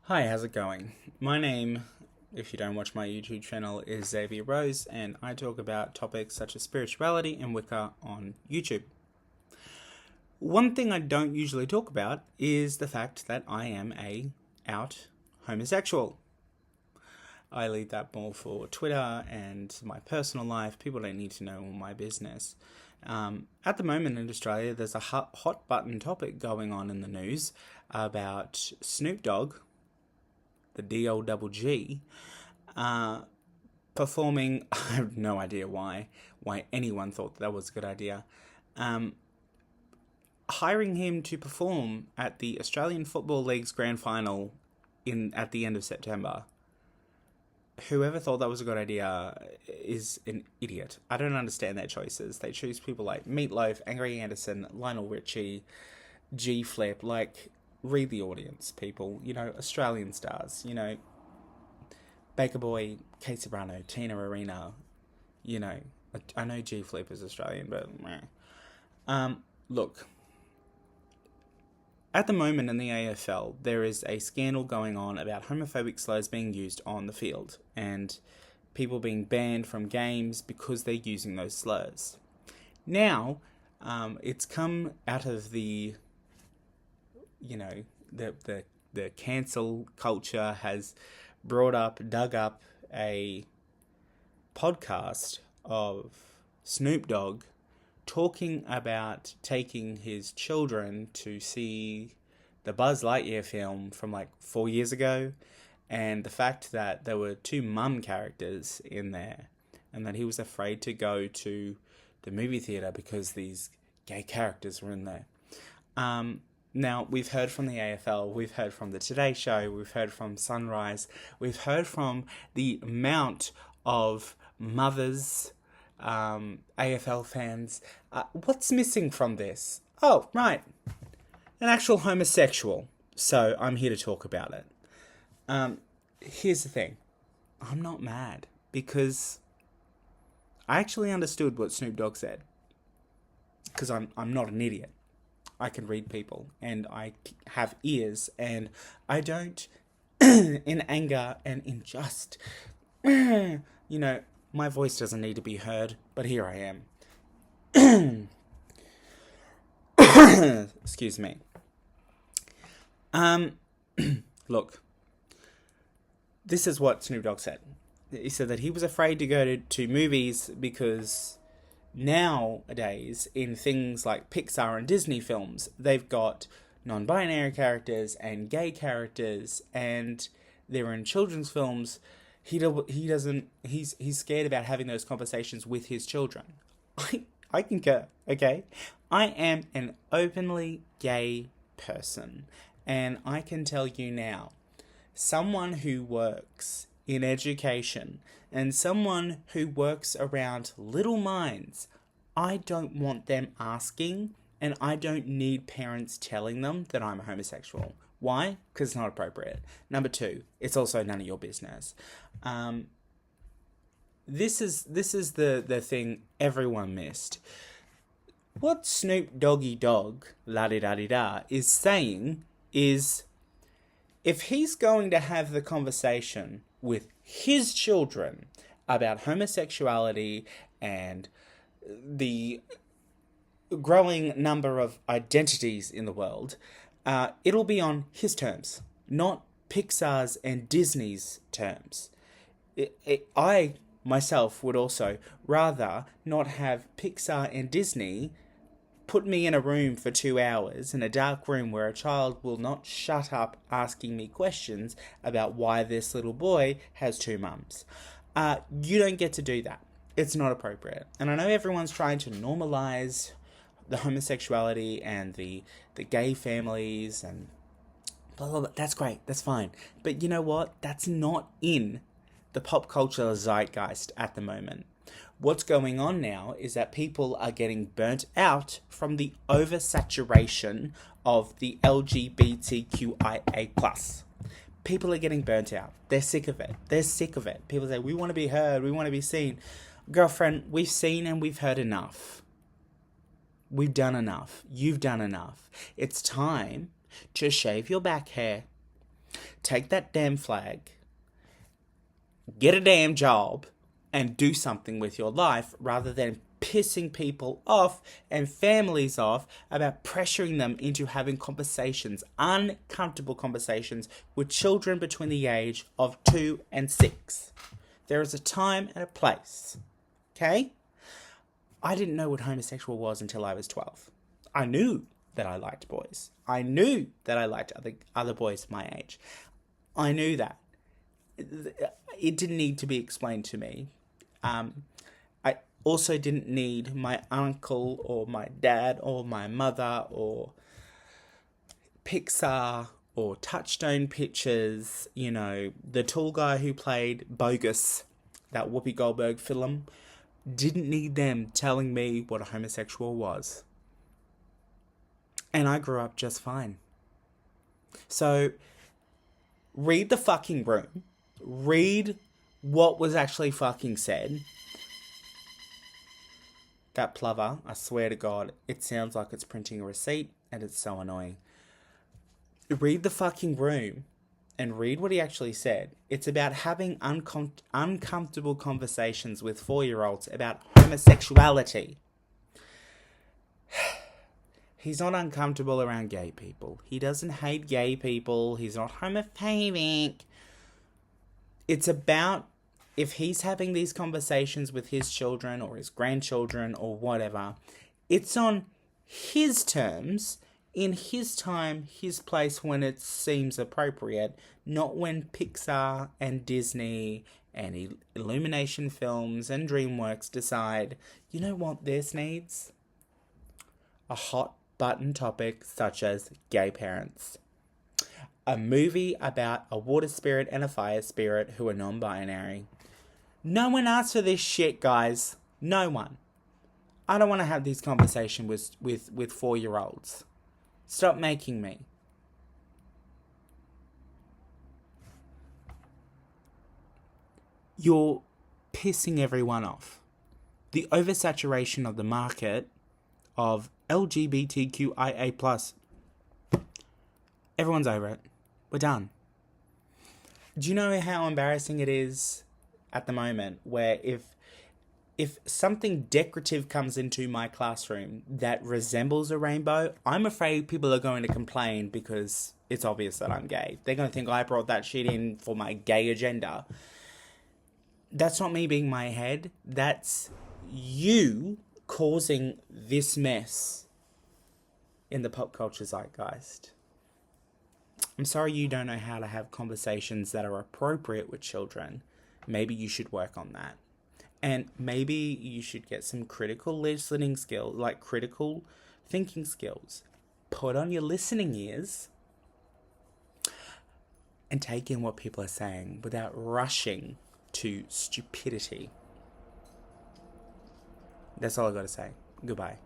Hi, how's it going? My name, if you don't watch my YouTube channel, is Xavier Rose, and I talk about topics such as spirituality and Wicca on YouTube. One thing I don't usually talk about is the fact that I am a out homosexual. I leave that more for Twitter and my personal life. People don't need to know all my business. At the moment in Australia, there's a hot button topic going on in the news about Snoop Dogg, the D-O-double-G, performing. I have no idea why anyone thought that was a good idea. Hiring him to perform at the Australian Football League's grand final at the end of September. Whoever thought that was a good idea is an idiot. I don't understand their choices. They choose people like Meatloaf, Angry Anderson, Lionel Richie, G Flip. Read the audience, people. Australian stars. Baker Boy, Kate Sobrano, Tina Arena. I know G Flip is Australian, but look. At the moment in the AFL, there is a scandal going on about homophobic slurs being used on the field and people being banned from games because they're using those slurs. Now, it's come out of the cancel culture has dug up a podcast of Snoop Dogg talking about taking his children to see the Buzz Lightyear film from 4 years ago, and the fact that there were two mum characters in there, and that he was afraid to go to the movie theatre because these gay characters were in there. Now, we've heard from the AFL, we've heard from the Today Show, we've heard from Sunrise, we've heard from the amount of mothers, AFL fans. What's missing from this? Oh, right. An actual homosexual. So I'm here to talk about it. Here's the thing. I'm not mad because I actually understood what Snoop Dogg said. Because I'm not an idiot. I can read people and I have ears and I don't in anger and in just my voice doesn't need to be heard, but here I am. Excuse me. Look, this is what Snoop Dogg said. He said that he was afraid to go to movies because nowadays, in things like Pixar and Disney films, they've got non-binary characters and gay characters, and they're in children's films. He's scared about having those conversations with his children. I concur, okay? I am an openly gay person, and I can tell you now, someone who works in education and someone who works around little minds, I don't want them asking, and I don't need parents telling them that I'm a homosexual. Why? Because it's not appropriate. Number two, it's also none of your business. This is the thing everyone missed. What Snoop Doggy Dogg, la-di-da-di-da, is saying is, if he's going to have the conversation with his children about homosexuality and the growing number of identities in the world, it'll be on his terms, not Pixar's and Disney's terms. I, myself, would also rather not have Pixar and Disney put me in a room for 2 hours, in a dark room where a child will not shut up asking me questions about why this little boy has two mums. You don't get to do that. It's not appropriate. And I know everyone's trying to normalize the homosexuality and the gay families and blah, blah, blah. That's great. That's fine. But you know what? That's not in the pop culture zeitgeist at the moment. What's going on now is that people are getting burnt out from the oversaturation of the LGBTQIA+. People are getting burnt out. They're sick of it. People say, we want to be heard. We want to be seen. Girlfriend, we've seen and we've heard enough. We've done enough. You've done enough. It's time to shave your back hair, Take that damn flag, get a damn job, and do something with your life rather than pissing people off and families off about pressuring them into having conversations, uncomfortable conversations with children between the age of 2 and 6. There is a time and a place. Okay? I didn't know what homosexual was until I was 12. I knew that I liked boys. I knew that I liked other boys my age. I knew that. It didn't need to be explained to me. I also didn't need my uncle or my dad or my mother or Pixar or Touchstone Pictures, you know, the tall guy who played Bogus, that Whoopi Goldberg film, didn't need them telling me what a homosexual was. And I grew up just fine. So, read the fucking room. Read what was actually fucking said. That plover, I swear to God, it sounds like it's printing a receipt, and it's so annoying. Read the fucking room and read what he actually said. It's about having uncomfortable conversations with 4-year-olds about homosexuality. He's not uncomfortable around gay people. He doesn't hate gay people. He's not homophobic. It's about, if he's having these conversations with his children or his grandchildren or whatever, it's on his terms, in his time, his place, when it seems appropriate, not when Pixar and Disney and Illumination Films and DreamWorks decide, you know what this needs? A hot button topic such as gay parents. A movie about a water spirit and a fire spirit who are non-binary. No one asked for this shit, guys. No one. I don't want to have these conversations with 4-year-olds. Stop making me. You're pissing everyone off. The oversaturation of the market of LGBTQIA+. Everyone's over it. We're done. Do you know how embarrassing it is at the moment where if something decorative comes into my classroom that resembles a rainbow, I'm afraid people are going to complain because it's obvious that I'm gay. They're going to think I brought that shit in for my gay agenda. That's not me being my head. That's you causing this mess in the pop culture zeitgeist. I'm sorry you don't know how to have conversations that are appropriate with children. Maybe you should work on that. And maybe you should get some critical listening skills, like critical thinking skills. Put on your listening ears and take in what people are saying without rushing to stupidity. That's all I got to say. Goodbye.